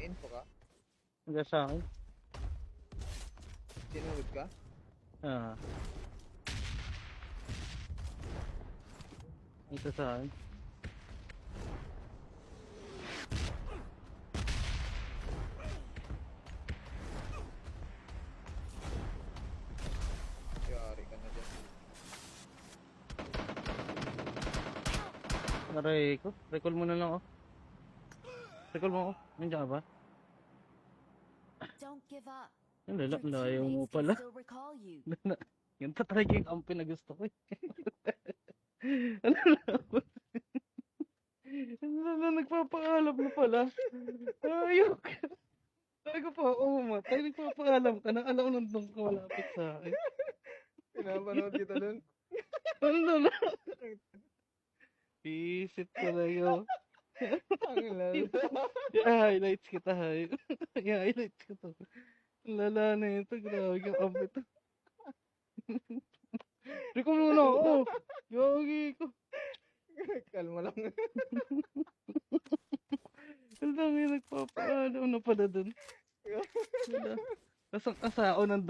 info ka? Hanggang sa akin. Sinunod ka? Ah. Ito sa akin. Yari ka na dyan. Naray ko. Recall mo na lang ako. Recall mo ako. Nandiyan ka ba? Don't give up. Yung Your layo mo teammates can pala. still recall you. Yan talaga yung kampi na gusto ko eh. Ano naman? Ano na nagpapaalam na pala? Ayok. Sabi ko pa ako mamatay. Nagpapaalam ka na. Alam ko nandun ka malapit sa akin. Pinapanood kita dun. Ano na? Visit talaga. Ang lalo. I-highlights kita hay. I-highlights kita. Ang lala na ito. Grabe yung kampi to. Di ko muna ako. Yogi ko. Kalma lang. Ang dami nagpapaalam na pala dun. Wala. Kasang kasao nandun.